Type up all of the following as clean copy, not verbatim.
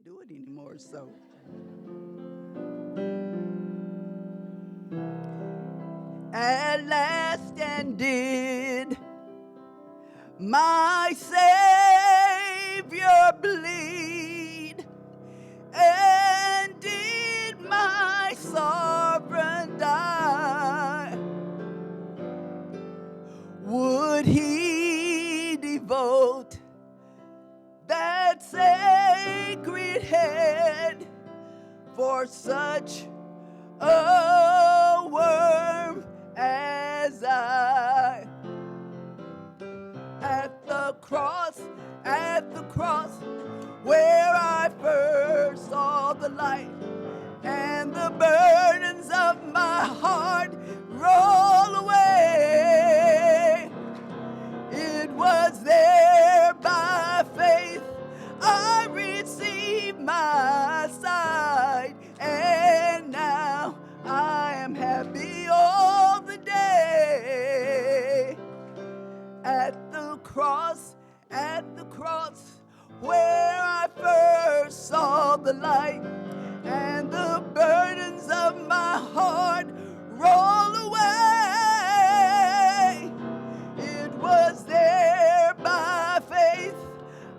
do it anymore, so. At last ended my Savior bleed, and did my sovereign die? Would he devote that sacred head for such a worm as I? At the cross, where I first saw the light, and the burdens of my heart roll away. It was there by faith I received my sight, and now I am happy all the day. At the cross, where I first saw the light, and the burdens of my heart roll away. It was there by faith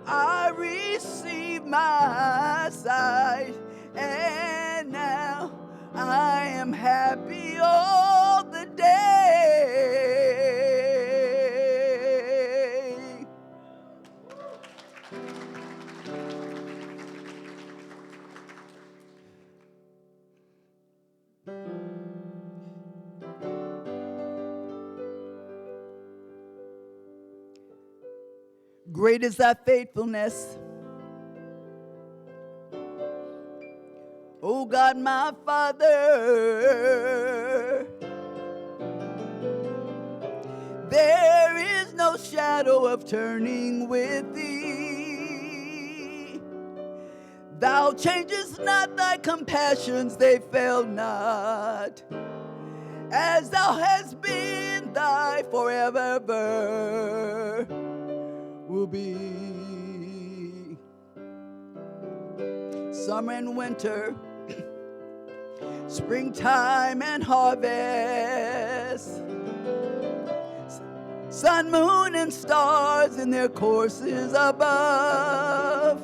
I received my sight, and now I am happy all the day. Great is thy faithfulness, O God my Father. There is no shadow of turning with thee. Thou changest not thy compassions, they fail not. As thou hast been, thy forever will be. Summer and winter, springtime and harvest, sun, moon, and stars in their courses above,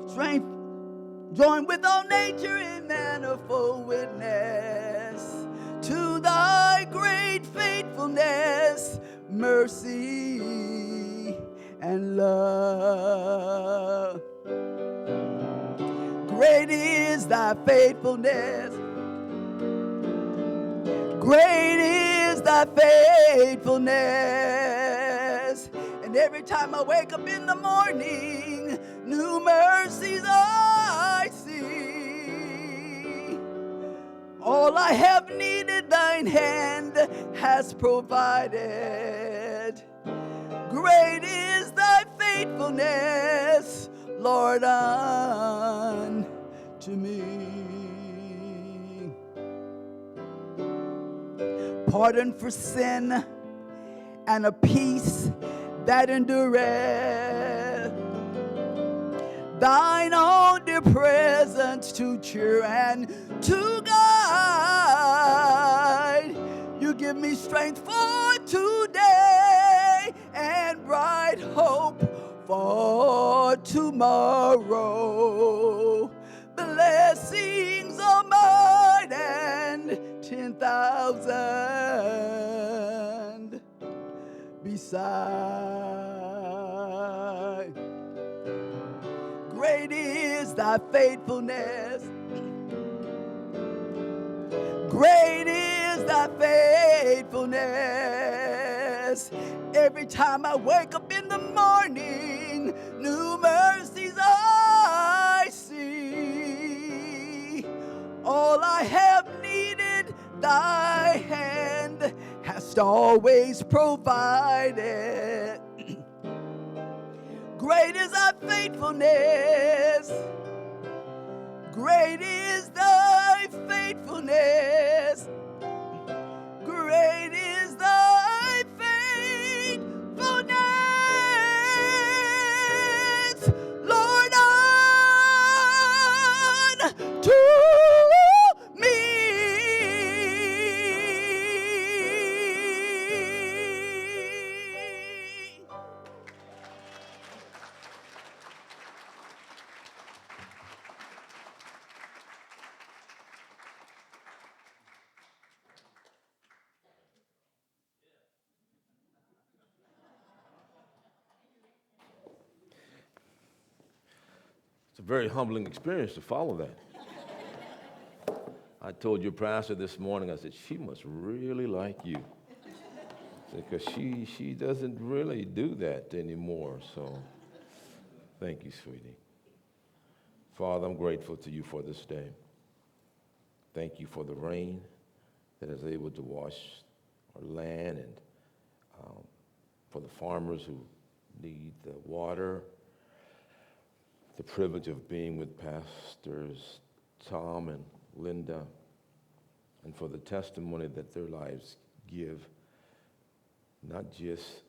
strength joined with all nature in manifold witness to thy great faithfulness, mercy, and love. Great is thy faithfulness. Great is thy faithfulness. And every time I wake up in the morning, new mercies I see. All I have needed, thine hand has provided. Great is thy faithfulness, Lord, unto me. Pardon for sin and a peace that endureth. Thine own dear presence to cheer and to guide. You give me strength for today and bright hope for tomorrow. Blessings are mine and 10,000 beside. Great is thy faithfulness. Great is thy faithfulness. Every time I wake up in the morning, new mercies I see. All I have needed, thy hand hast always provided. Great is thy faithfulness. Great is thy faithfulness. Great is thy faithfulness, Lord, It's a very humbling experience to follow that. I told your pastor this morning, I said, she must really like you. Because she doesn't really do that anymore. So thank you, sweetie. Father, I'm grateful to you for this day. Thank you for the rain that is able to wash our land, and for the farmers who need the water, the privilege of being with Pastors Tom and Linda, and for the testimony that their lives give, not just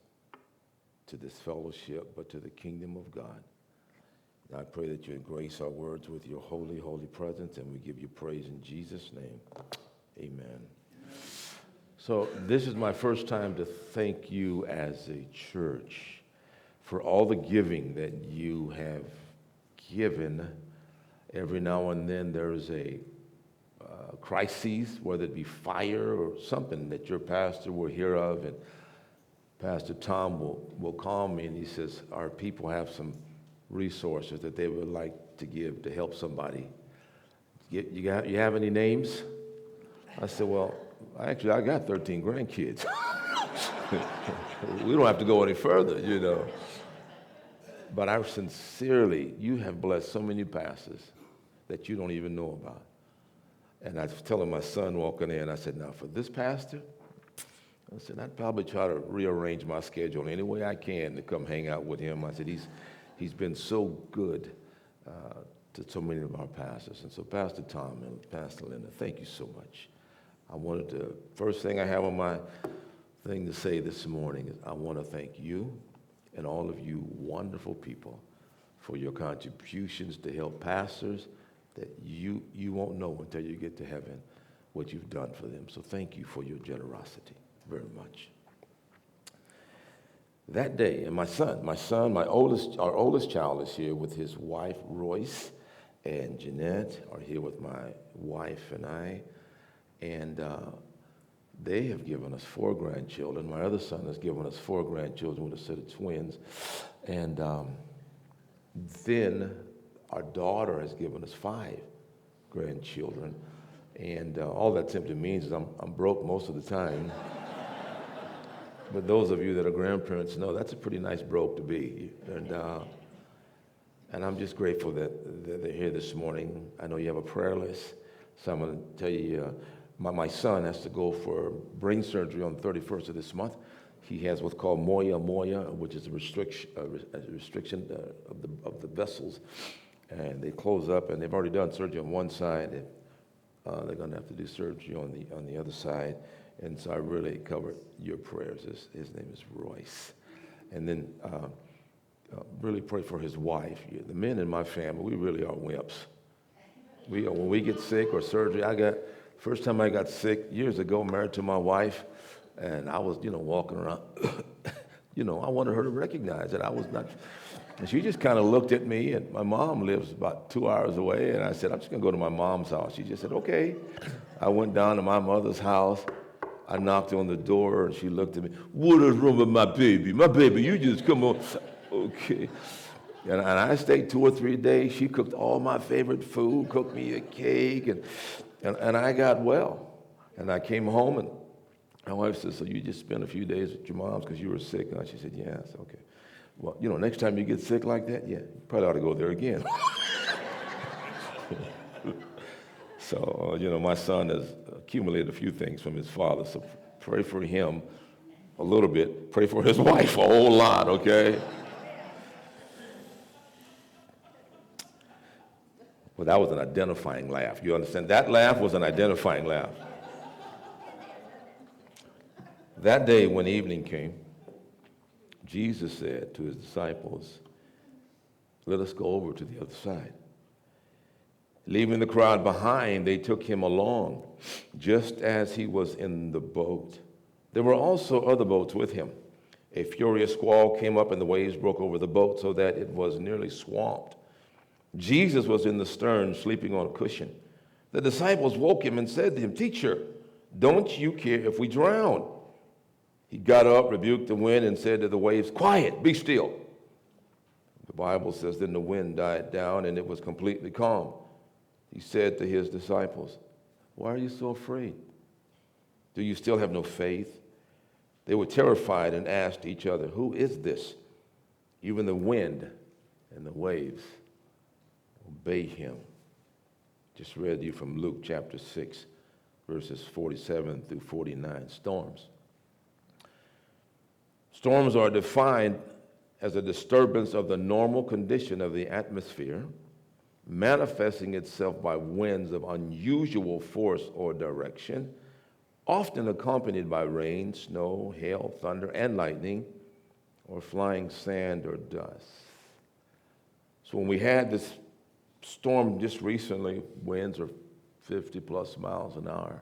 to this fellowship, but to the kingdom of God. And I pray that you grace our words with your holy, holy presence, and we give you praise in Jesus' name. Amen. So this is my first time to thank you as a church for all the giving that you have given. Every now and then there is a crisis, whether it be fire or something that your pastor will hear of, and Pastor Tom will call me and he says, our people have some resources that they would like to give to help somebody. You have any names? I said, well, actually, I got 13 grandkids. We don't have to go any further, you know. But I sincerely, you have blessed so many pastors that you don't even know about. And I was telling my son walking in, I said, now for this pastor, I said, I'd probably try to rearrange my schedule any way I can to come hang out with him. I said, he's been so good to so many of our pastors. And so Pastor Tom and Pastor Linda, thank you so much. I wanted to, first thing I have on my thing to say this morning is I want to thank you and all of you wonderful people for your contributions to help pastors that you won't know until you get to heaven what you've done for them. So thank you for your generosity very much. That day, and our oldest child is here with his wife, Royce, and Jeanette are here with my wife and I. And they have given us 4 grandchildren. My other son has given us 4 grandchildren with a set of twins. And then our daughter has given us 5 grandchildren. And all that simply means is I'm broke most of the time. But those of you that are grandparents know that's a pretty nice broke to be. And I'm just grateful that they're here this morning. I know you have a prayer list, so I'm going to tell you, my son has to go for brain surgery on the 31st of this month. He has what's called moya, which is a restriction of the vessels, and they close up, and they've already done surgery on one side. They're going to have to do surgery on the other side. And so I really covered your prayers. His name is Royce. And then really pray for his wife. The men in my family, we really are wimps. When we get sick or surgery, first time I got sick years ago, married to my wife, and I was, walking around. I wanted her to recognize that I was not. And she just kind of looked at me, and my mom lives about 2 hours away, and I said, I'm just going to go to my mom's house. She just said, okay. I went down to my mother's house. I knocked on the door, and she looked at me. What is wrong with my baby? My baby, you just come on. Okay. And I stayed 2 or 3 days. She cooked all my favorite food, cooked me a cake, and I got well. And I came home, and my wife said, so you just spent a few days at your mom's because you were sick? And she said, yes, okay. Well, next time you get sick like that, you probably ought to go there again. So, my son has accumulated a few things from his father, so pray for him a little bit. Pray for his wife a whole lot, okay? Well, that was an identifying laugh. You understand? That laugh was an identifying laugh. That day when evening came, Jesus said to his disciples, let us go over to the other side. Leaving the crowd behind, they took him along, just as he was in the boat. There were also other boats with him. A furious squall came up, and the waves broke over the boat so that it was nearly swamped. Jesus was in the stern, sleeping on a cushion. The disciples woke him and said to him, Teacher, don't you care if we drown? He got up, rebuked the wind, and said to the waves, Quiet, be still. The Bible says, then the wind died down and it was completely calm. He said to his disciples, why are you so afraid? Do you still have no faith? They were terrified and asked each other, who is this? Even the wind and the waves obey him. Just read you from Luke chapter 6, verses 47 through 49. Storms. Storms are defined as a disturbance of the normal condition of the atmosphere, manifesting itself by winds of unusual force or direction, often accompanied by rain, snow, hail, thunder, and lightning, or flying sand or dust. So when we had this storm just recently, winds are 50 plus miles an hour.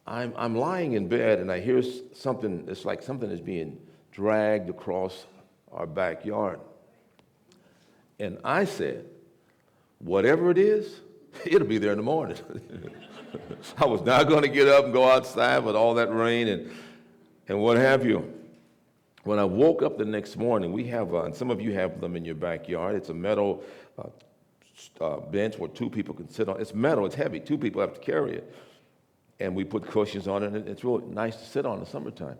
I'm lying in bed and I hear something, it's like something is being dragged across our backyard. And I said, whatever it is, it'll be there in the morning. I was not going to get up and go outside with all that rain and what have you. When I woke up the next morning, we have, and some of you have them in your backyard, it's a metal bench where two people can sit on. It's metal, it's heavy, two people have to carry it. And we put cushions on it, and it's really nice to sit on in the summertime.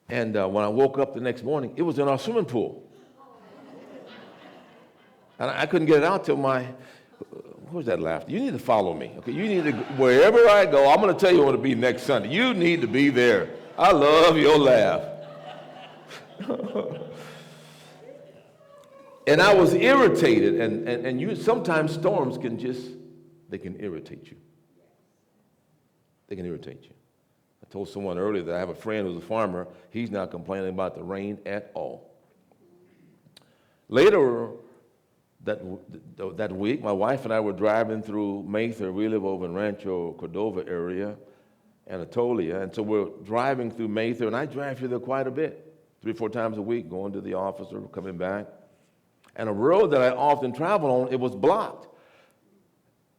And when I woke up the next morning, it was in our swimming pool. And I couldn't get it out till who's that laughter? You need to follow me, okay? You need to, wherever I go, I'm going to tell you what to be next Sunday. You need to be there. I love your laugh. And I was irritated, and sometimes storms they can irritate you. They can irritate you. I told someone earlier that I have a friend who's a farmer. He's not complaining about the rain at all. Later that week, my wife and I were driving through Mather. We live over in Rancho Cordova area, Anatolia, and so we're driving through Mather, and I drive through there quite a bit, 3 or 4 times a week, going to the office or coming back. And a road that I often travel on, it was blocked.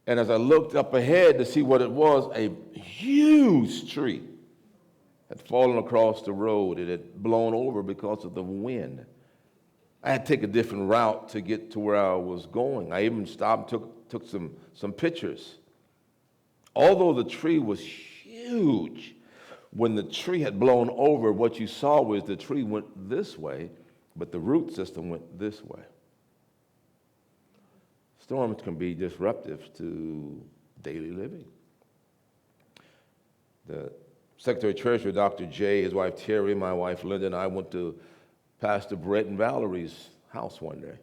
And as I looked up ahead to see what it was, a huge tree had fallen across the road. It had blown over because of the wind. I had to take a different route to get to where I was going. I even stopped and took some pictures. Although the tree was huge, when the tree had blown over, what you saw was the tree went this way, but the root system went this way. Storms can be disruptive to daily living. The Secretary of Treasury, Dr. J, his wife Terry, my wife Linda, and I went to Pastor Brett and Valerie's house one day.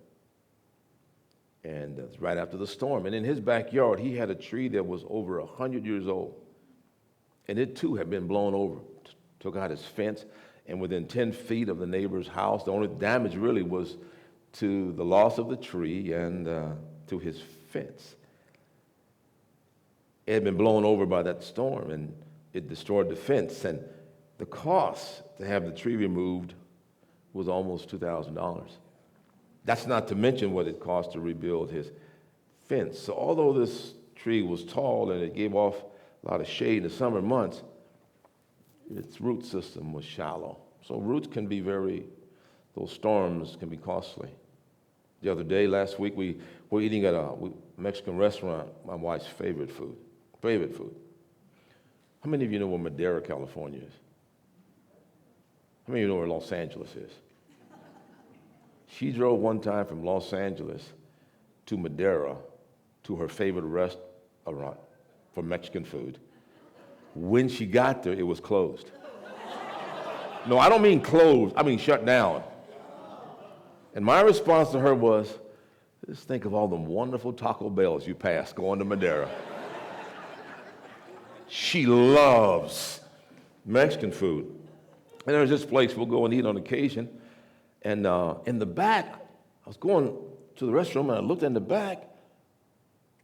And it was right after the storm. And in his backyard, he had a tree that was over 100 years old. And it too had been blown over, took out his fence, and within 10 feet of the neighbor's house, the only damage really was to the loss of the tree and to his fence. It had been blown over by that storm, and it destroyed the fence. And the cost to have the tree removed was almost $2,000. That's not to mention what it cost to rebuild his fence. So although this tree was tall and it gave off a lot of shade in the summer months, its root system was shallow. So roots can be those storms can be costly. The other day, last week, we were eating at a Mexican restaurant, my wife's favorite food. How many of you know where Madera, California is? How many of you know where Los Angeles is? She drove one time from Los Angeles to Madera to her favorite restaurant for Mexican food. When she got there, it was closed. No, I don't mean closed, I mean shut down. And my response to her was, just think of all the wonderful Taco Bells you passed going to Madera. She loves Mexican food. And there's this place we'll go and eat on occasion. And in the back, I was going to the restroom and I looked in the back,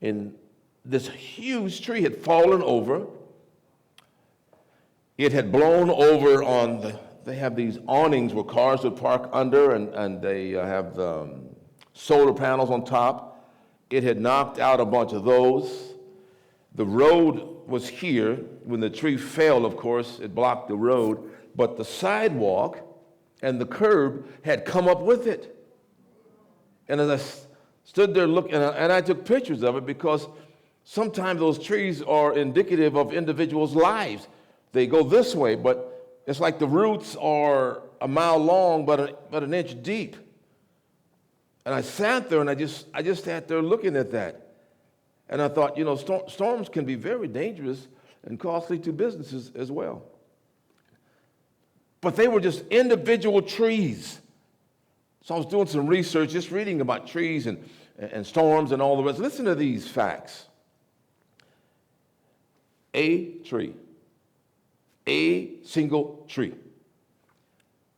and this huge tree had fallen over. It had blown over they have these awnings where cars would park under, and they have solar panels on top. It had knocked out a bunch of those. The road was here. When the tree fell, of course, it blocked the road, but the sidewalk and the curb had come up with it. And as I stood there looking, and I took pictures of it because sometimes those trees are indicative of individuals' lives. They go this way, but it's like the roots are a mile long, but an inch deep. And I sat there, and I just sat there looking at that. And I thought, storms can be very dangerous and costly to businesses as well. But they were just individual trees. So I was doing some research, just reading about trees and storms and all the rest. Listen to these facts. A tree, a single tree,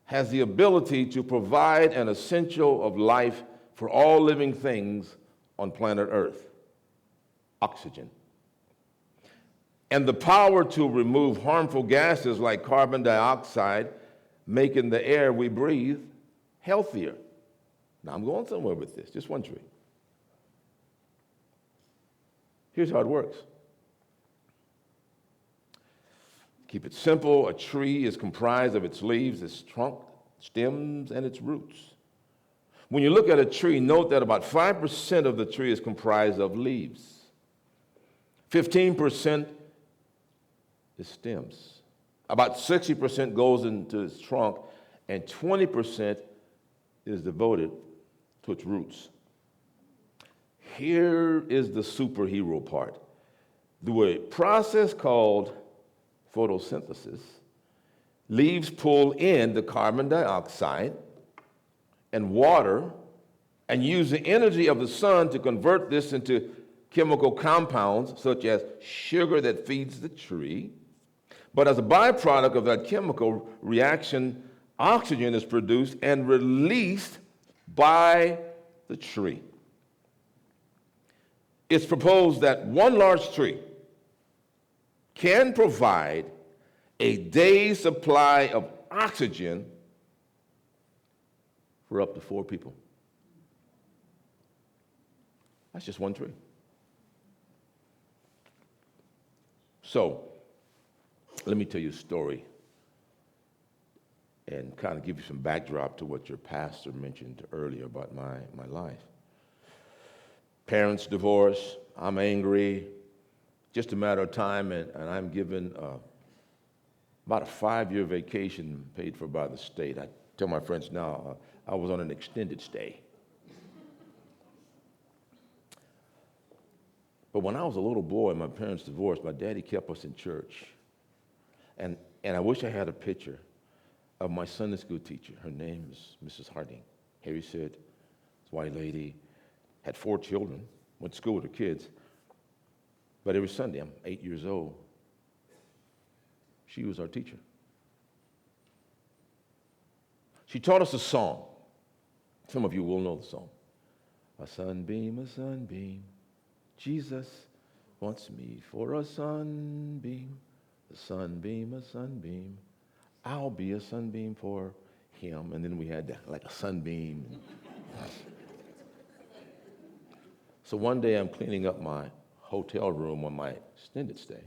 has the ability to provide an essential of life for all living things on planet Earth: oxygen. And the power to remove harmful gases like carbon dioxide, making the air we breathe healthier. Now, I'm going somewhere with this, just one tree. Here's how it works. Keep it simple. A tree is comprised of its leaves, its trunk, stems, and its roots. When you look at a tree, note that about 5% of the tree is comprised of leaves. 15% is stems. About 60% goes into its trunk, and 20% is devoted to its roots. Here is the superhero part. Through a process called photosynthesis, leaves pull in the carbon dioxide and water and use the energy of the sun to convert this into chemical compounds such as sugar that feeds the tree. But as a byproduct of that chemical reaction, oxygen is produced and released by the tree. It's proposed that one large tree can provide a day's supply of oxygen for up to 4 people. That's just one tree. So, let me tell you a story and kind of give you some backdrop to what your pastor mentioned earlier about my life. Parents divorce, I'm angry, just a matter of time, and I'm given about a 5-year vacation paid for by the state. I tell my friends now, I was on an extended stay. But when I was a little boy, my parents divorced, my daddy kept us in church. And I wish I had a picture of my Sunday school teacher. Her name is Mrs. Harding. Harry said, this white lady, had 4 children, went to school with her kids. But every Sunday, I'm 8 years old, she was our teacher. She taught us a song. Some of you will know the song. A sunbeam, Jesus wants me for a sunbeam. A sunbeam, I'll be a sunbeam for him. And then we had like a sunbeam. So one day I'm cleaning up my hotel room on my extended stay.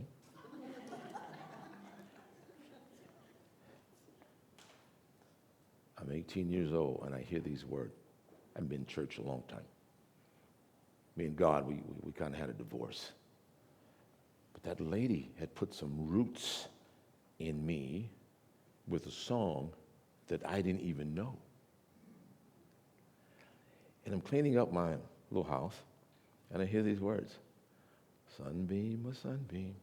I'm 18 years old and I hear these words. I've been in church a long time. Me and God, we kind of had a divorce. But that lady had put some roots in me with a song that I didn't even know. And I'm cleaning up my little house, and I hear these words. Sunbeam, a sunbeam.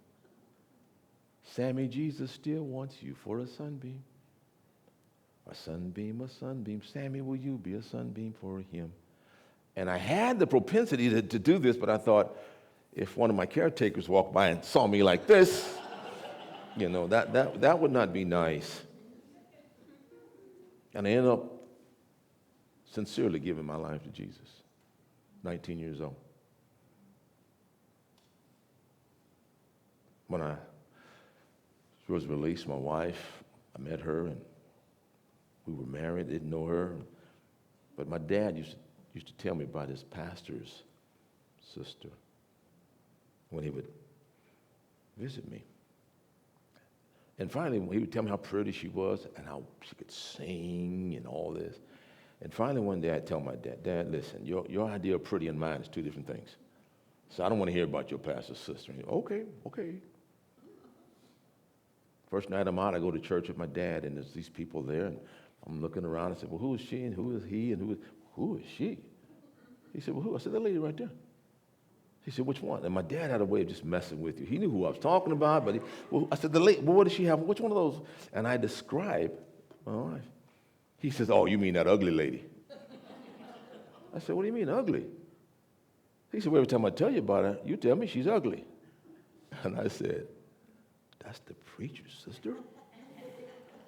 Sammy, Jesus still wants you for a sunbeam. A sunbeam, Sammy, will you be a sunbeam for him? And I had the propensity to do this, but I thought, if one of my caretakers walked by and saw me like this, that would not be nice. And I ended up sincerely giving my life to Jesus, 19 years old. When I was released, my wife, I met her, and we were married, didn't know her. But my dad used to tell me about his pastor's sister when he would visit me. And finally, he would tell me how pretty she was and how she could sing and all this. And finally, one day, I'd tell my dad, Dad, listen, your idea of pretty and mine is two different things. So I don't want to hear about your pastor's sister. He, okay. First night I'm out, I go to church with my dad, and there's these people there, and I'm looking around. I said, well, who is she, and who is he, and who is she? He said, well, who? I said, that lady right there. He said, which one? And my dad had a way of just messing with you. He knew who I was talking about, but I said, the lady, well, what does she have? Which one of those? And I described my wife. He says, oh, you mean that ugly lady? I said, what do you mean, ugly? He said, well, every time I tell you about her, you tell me she's ugly. And I said, that's the preacher's sister?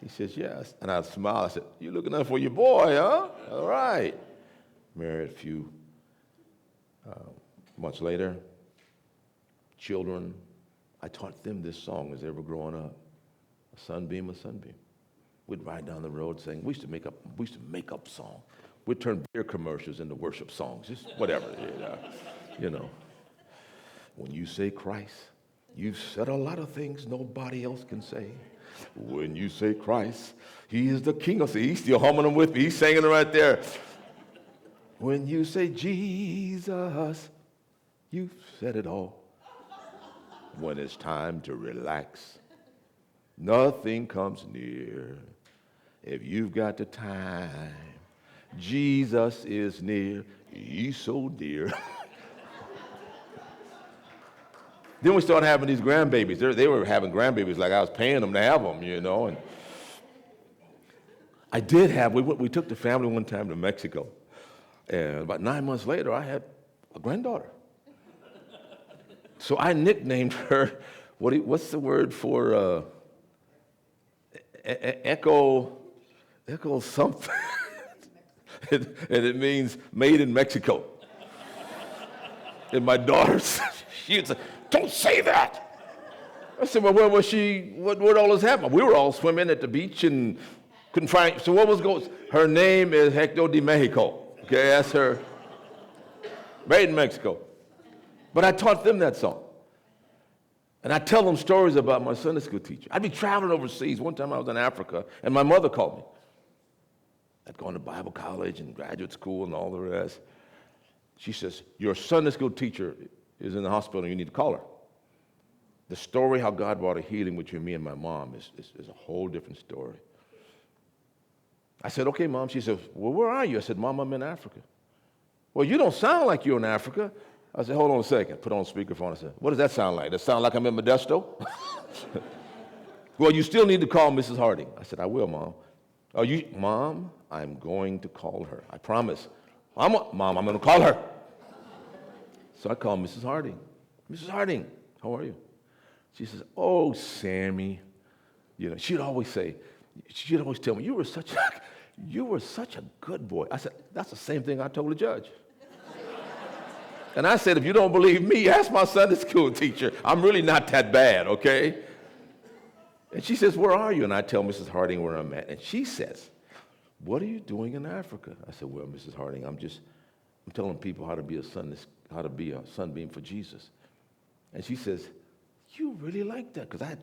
He says, yes. And I smiled. I said, you looking out for your boy, huh? All right. Married a few months later. Children, I taught them this song as they were growing up. A sunbeam, a sunbeam. We'd ride down the road saying, we used to make up songs. We'd turn beer commercials into worship songs, just whatever, you know. When you say Christ, you've said a lot of things nobody else can say. When you say Christ, he is the King of. He's still humming them with me. He's singing it right there. When you say Jesus, you've said it all. When it's time to relax, nothing comes near. If you've got the time, Jesus is near. He's so dear. Then we started having these grandbabies. They were having grandbabies like I was paying them to have them, you know. And I did have, we took the family one time to Mexico. And about 9 months later, I had a granddaughter. So I nicknamed her, what's the word for echo something? And it means made in Mexico. And my daughter, she'd say, don't say that. I said, well, where was she? What all this happened? We were all swimming at the beach and couldn't find, so what was going, her name is Hector de Mexico. Okay, that's her. Made in Mexico. But I taught them that song. And I tell them stories about my Sunday school teacher. I'd be traveling overseas. One time I was in Africa, and my mother called me. I'd gone to Bible college and graduate school and all the rest. She says, your Sunday school teacher is in the hospital, and you need to call her. The story how God brought a healing between me and my mom is a whole different story. I said, okay, Mom. She said, well, where are you? I said, Mom, I'm in Africa. Well, you don't sound like you're in Africa. I said, hold on a second. Put on speakerphone. I said, what does that sound like? Does it sound like I'm in Modesto? Well, you still need to call Mrs. Harding. I said, I will, Mom. Oh, Mom, I'm going to call her. I promise. Mom, I'm going to call her. So I called Mrs. Harding. Mrs. Harding, how are you? She says, oh, Sammy. You know, she'd always tell me, you were such a good boy. I said, that's the same thing I told the judge. And I said, if you don't believe me, ask my Sunday school teacher. I'm really not that bad, okay? And she says, where are you? And I tell Mrs. Harding where I'm at. And she says, what are you doing in Africa? I said, well, Mrs. Harding, I'm telling people how to be a sunbeam for Jesus. And she says, you really like that? Because I had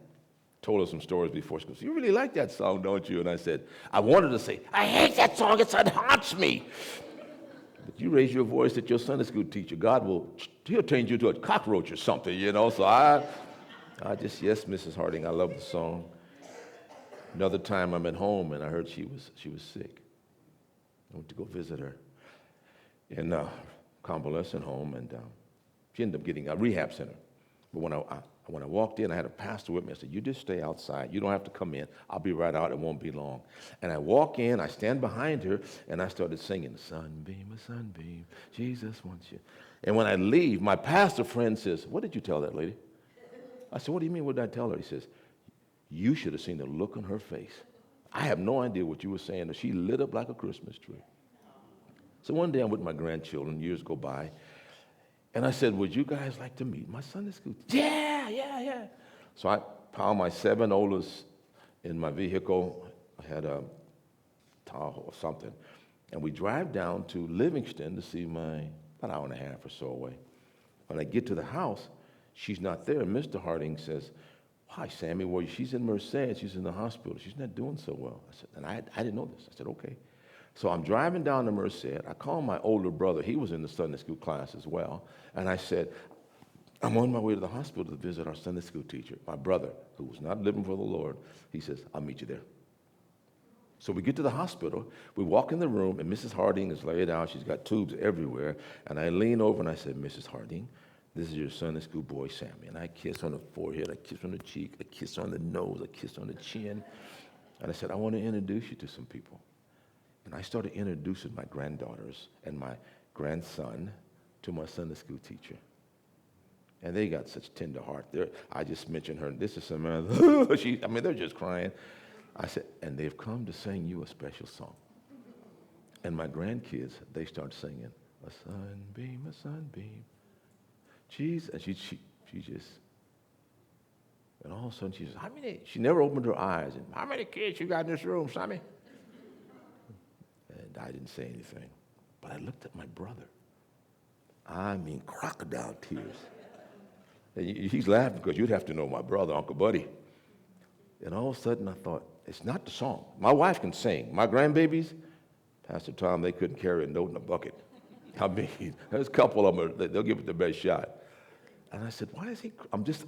told her some stories before. She goes, you really like that song, don't you? And I said, I wanted to say, I hate that song. It haunts me. But you raise your voice at your Sunday school teacher, he'll change you to a cockroach or something, you know. So I just, yes, Mrs. Harding, I love the song. Another time I'm at home and I heard she was sick. I went to go visit her in a convalescent home, and she ended up getting a rehab center. But when I walked in, I had a pastor with me. I said, you just stay outside. You don't have to come in. I'll be right out. It won't be long. And I walk in, I stand behind her, and I started singing, a sunbeam, Jesus wants you. And when I leave, my pastor friend says, what did you tell that lady? I said, what do you mean, what did I tell her? He says, you should have seen the look on her face. I have no idea what you were saying. She lit up like a Christmas tree. So one day I'm with my grandchildren, years go by, and I said, would you guys like to meet my Sunday school teacher? Yeah. So I piled my 7 oldest in my vehicle. I had a Tahoe or something. And we drive down to Livingston to see about an hour and a half or so away. When I get to the house, she's not there. And Mr. Harding says, Why, Sammy? Well, she's in Merced. She's in the hospital. She's not doing so well. I said, and I didn't know this. I said, okay. So I'm driving down to Merced. I called my older brother. He was in the Sunday school class as well. And I said, I'm on my way to the hospital to visit our Sunday school teacher. My brother, who was not living for the Lord, he says, I'll meet you there. So we get to the hospital. We walk in the room, and Mrs. Harding is laid out. She's got tubes everywhere. And I lean over, and I said, Mrs. Harding, this is your Sunday school boy, Sammy. And I kiss on the forehead, I kiss on the cheek, I kiss on the nose, I kiss on the chin. And I said, I want to introduce you to some people. And I started introducing my granddaughters and my grandson to my Sunday school teacher. And they got such tender heart. I just mentioned her, this is Samantha. They're just crying. I said, and they've come to sing you a special song. And my grandkids, they start singing, a sunbeam. Jesus, and she just, and all of a sudden she says, she never opened her eyes. And how many kids you got in this room, Sammy? And I didn't say anything. But I looked at my brother. Crocodile tears. And he's laughing because you'd have to know my brother, Uncle Buddy. And all of a sudden I thought, it's not the song. My wife can sing. My grandbabies, Pastor Tom, they couldn't carry a note in a bucket. There's a couple of them, they'll give it their best shot. And I said, why is he,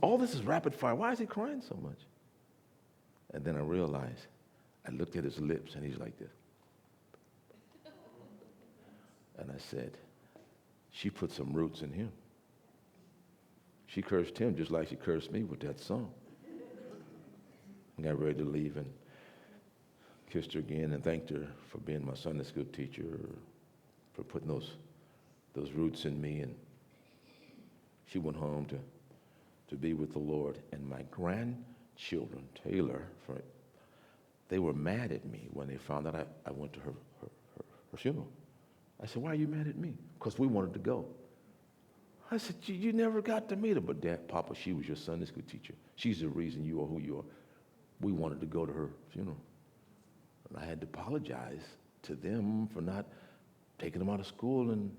all this is rapid fire. Why is he crying so much? And then I realized, I looked at his lips and he's like this. And I said, she put some roots in him. She cursed him just like she cursed me with that song. I got ready to leave and kissed her again and thanked her for being my Sunday school teacher, for putting those roots in me. And she went home to be with the Lord. And my grandchildren, Taylor, they were mad at me when they found out I went to her funeral. I said, why are you mad at me? Because we wanted to go. I said, you never got to meet her. But Dad, Papa, she was your Sunday school teacher. She's the reason you are who you are. We wanted to go to her funeral. And I had to apologize to them for not taking them out of school and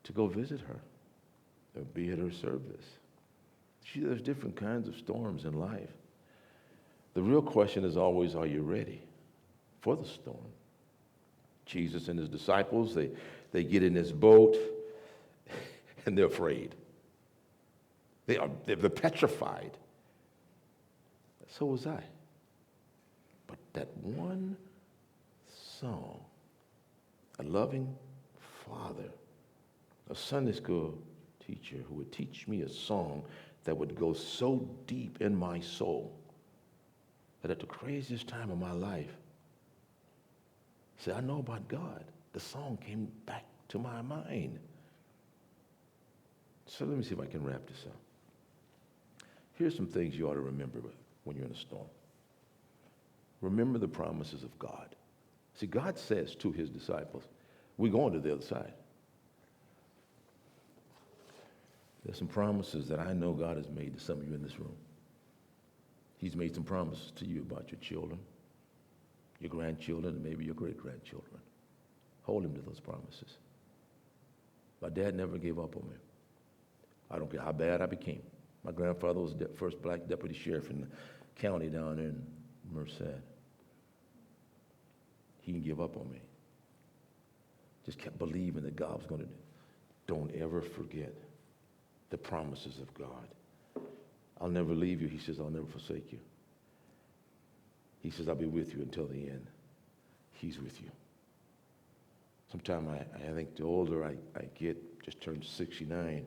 to go visit her or be at her service. There's different kinds of storms in life. The real question is always, are you ready for the storm? Jesus and his disciples, they get in this boat and they're afraid. They're petrified. So was I. But that one song, a loving father, a Sunday school teacher who would teach me a song that would go so deep in my soul that at the craziest time of my life, said, I know about God. The song came back to my mind. So let me see if I can wrap this up. Here's some things you ought to remember when you're in a storm. Remember the promises of God. See, God says to his disciples, we're going to the other side. There's some promises that I know God has made to some of you in this room. He's made some promises to you about your children, your grandchildren, and maybe your great-grandchildren. Hold him to those promises. My dad never gave up on me. I don't care how bad I became. My grandfather was the first black deputy sheriff in the county down there in Merced. He didn't give up on me. Just kept believing that God was going to do. Don't ever forget the promises of God. I'll never leave you. He says, I'll never forsake you. He says, I'll be with you until the end. He's with you. Sometimes I think the older I get, just turned 69,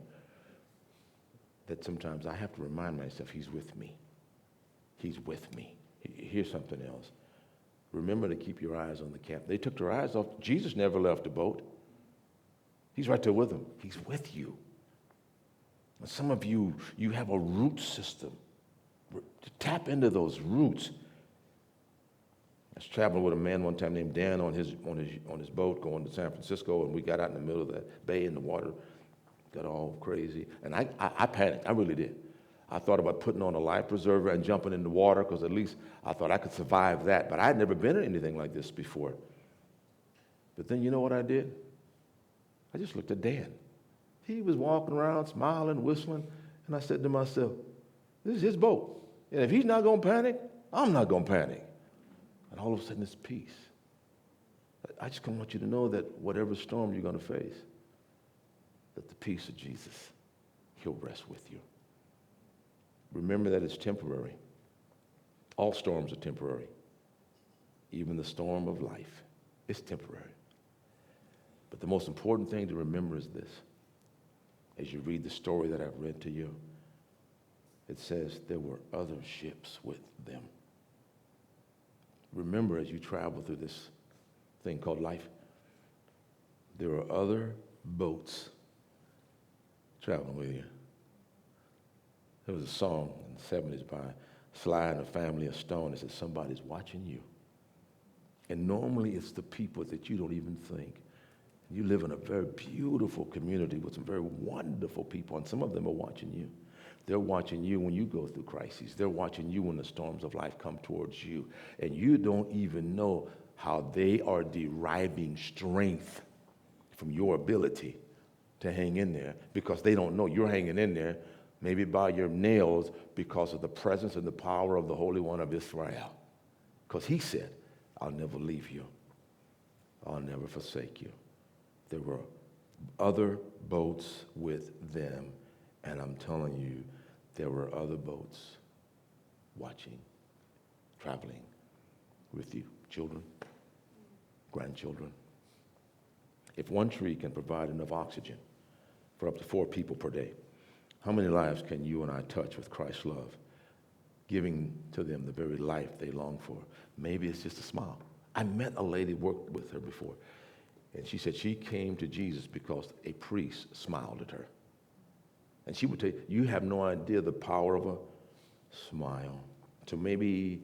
that sometimes I have to remind myself he's with me. He's with me. Here's something else. Remember to keep your eyes on the captain. They took their eyes off. Jesus never left the boat. He's right there with them. He's with you. And some of you, you have a root system. To tap into those roots. I was traveling with a man one time named Dan on his boat going to San Francisco, and we got out in the middle of that bay and the water got all crazy. And I panicked. I really did. I thought about putting on a life preserver and jumping in the water because at least I thought I could survive that. But I had never been in anything like this before. But then you know what I did? I just looked at Dan. He was walking around, smiling, whistling, and I said to myself, This is his boat. And if he's not going to panic, I'm not going to panic. And all of a sudden, it's peace. I just want you to know that whatever storm you're going to face, that the peace of Jesus, he'll rest with you. Remember that it's temporary. All storms are temporary. Even the storm of life is temporary. But the most important thing to remember is this. As you read the story that I've read to you, it says there were other ships with them. Remember, as you travel through this thing called life, there are other boats traveling with you. There was a song in the 70s by Sly and the Family of Stone that says, somebody's watching you. And normally it's the people that you don't even think. You live in a very beautiful community with some very wonderful people, and some of them are watching you. They're watching you when you go through crises. They're watching you when the storms of life come towards you. And you don't even know how they are deriving strength from your ability to hang in there, because they don't know you're hanging in there maybe by your nails because of the presence and the power of the Holy One of Israel. Because he said, I'll never leave you. I'll never forsake you. There were other boats with them, and I'm telling you, there were other boats watching, traveling with you, children, grandchildren. If one tree can provide enough oxygen for up to 4 people per day, how many lives can you and I touch with Christ's love, giving to them the very life they long for? Maybe it's just a smile. I met a lady, worked with her before, and she said she came to Jesus because a priest smiled at her. And she would tell you, you have no idea the power of a smile. So maybe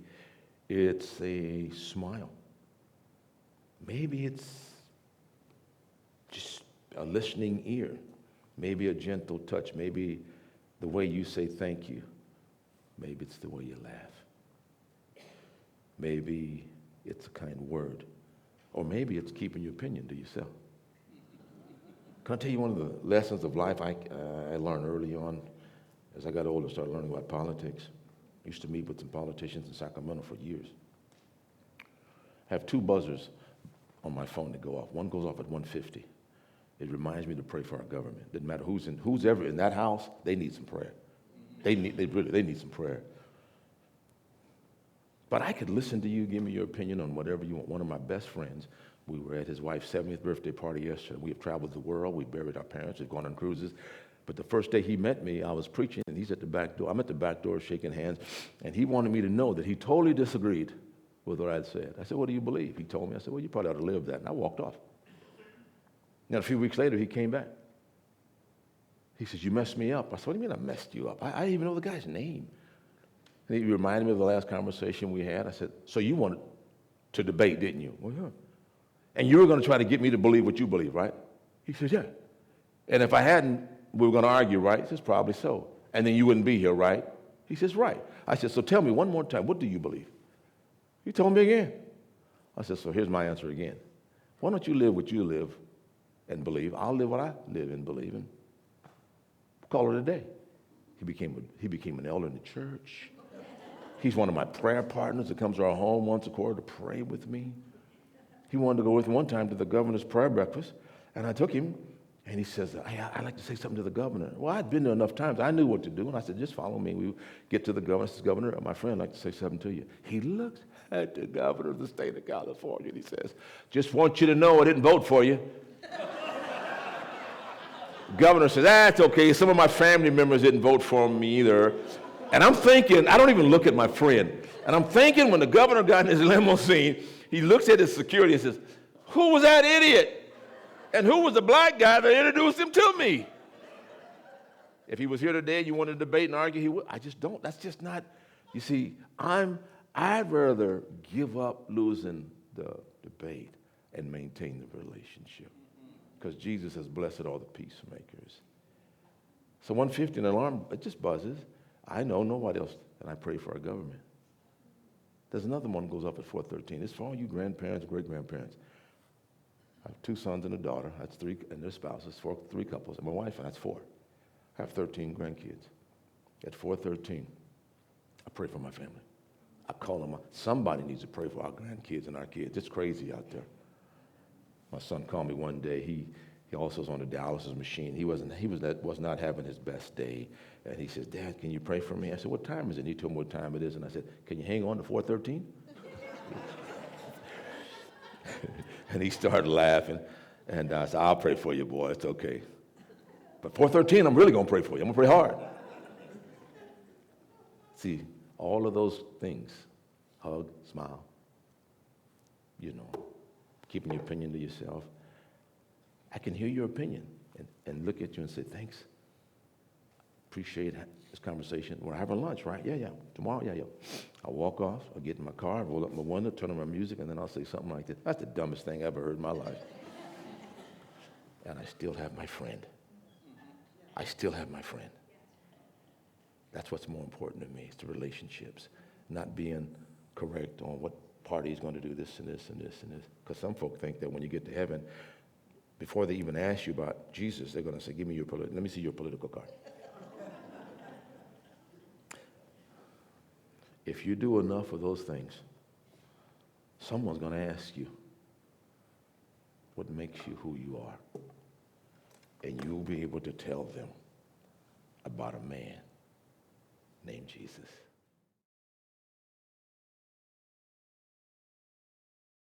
it's a smile. Maybe it's just a listening ear. Maybe a gentle touch. Maybe the way you say thank you. Maybe it's the way you laugh. Maybe it's a kind word. Or maybe it's keeping your opinion to yourself. Can I tell you one of the lessons of life I learned early on as I got older and started learning about politics? I used to meet with some politicians in Sacramento for years. I have 2 buzzers on my phone that go off. One goes off at 1:50. It reminds me to pray for our government. Doesn't matter who's ever in that house, they need some prayer. They need some prayer. But I could listen to you, give me your opinion on whatever you want. One of my best friends, we were at his wife's 70th birthday party yesterday. We have traveled the world. We buried our parents. We've gone on cruises. But the first day he met me, I was preaching, and he's at the back door. I'm at the back door shaking hands, and he wanted me to know that he totally disagreed with what I'd said. I said, what do you believe? He told me. I said, well, you probably ought to live that. And I walked off. Now, a few weeks later, he came back. He says, you messed me up. I said, what do you mean I messed you up? I didn't even know the guy's name. And he reminded me of the last conversation we had. I said, so you wanted to debate, didn't you? Well, yeah. And you were going to try to get me to believe what you believe, right? He says, yeah. And if I hadn't, we were going to argue, right? He says, probably so. And then you wouldn't be here, right? He says, right. I said, so tell me one more time, what do you believe? He told me again. I said, so here's my answer again. Why don't you live what you live and believe? I'll live what I live and believe in. Call it a day. He became an elder in the church. He's one of my prayer partners that comes to our home once a quarter to pray with me. He wanted to go with me one time to the governor's prayer breakfast, and I took him, and he says, I'd like to say something to the governor. Well, I'd been there enough times. I knew what to do, and I said, just follow me. We get to the governor. I said, Governor, my friend, I'd like to say something to you. He looks at the governor of the state of California, and he says, just want you to know I didn't vote for you. Governor says, that's okay. Some of my family members didn't vote for me either. And I'm thinking, I don't even look at my friend. And I'm thinking when the governor got in his limousine, he looks at his security and says, who was that idiot? And who was the black guy that introduced him to me? If he was here today and you wanted to debate and argue, he would. I just don't. That's just not, you see, I'd rather give up losing the debate and maintain the relationship. Because Jesus has blessed all the peacemakers. So 1:50, an alarm, it just buzzes. I know nobody else, and I pray for our government. There's another one that goes off at 4:13. It's for all you grandparents, great-grandparents. I have 2 sons and a daughter. That's 3, and their spouses, 3 couples, and my wife, and that's 4. I have 13 grandkids. At 4:13, I pray for my family. I call them. Somebody needs to pray for our grandkids and our kids. It's crazy out there. My son called me one day. He also was on the dialysis machine. He was not having his best day. And he says, Dad, can you pray for me? I said, what time is it? And he told me what time it is. And I said, can you hang on to 4:13? And he started laughing. And I said, I'll pray for you, boy. It's okay. But 4:13, I'm really going to pray for you. I'm going to pray hard. See, all of those things, hug, smile, keeping your opinion to yourself. I can hear your opinion and look at you and say, thanks. Appreciate this conversation. We're having lunch, right? Yeah. Tomorrow, yeah. I'll walk off. I'll get in my car, roll up my window, turn on my music, and then I'll say something like this. That's the dumbest thing I ever heard in my life. And I still have my friend. I still have my friend. That's what's more important to me. It's the relationships, not being correct on what party is going to do this and this and this and this. Because some folk think that when you get to heaven, before they even ask you about Jesus, they're going to say, let me see your political card. If you do enough of those things, someone's going to ask you what makes you who you are. And you'll be able to tell them about a man named Jesus.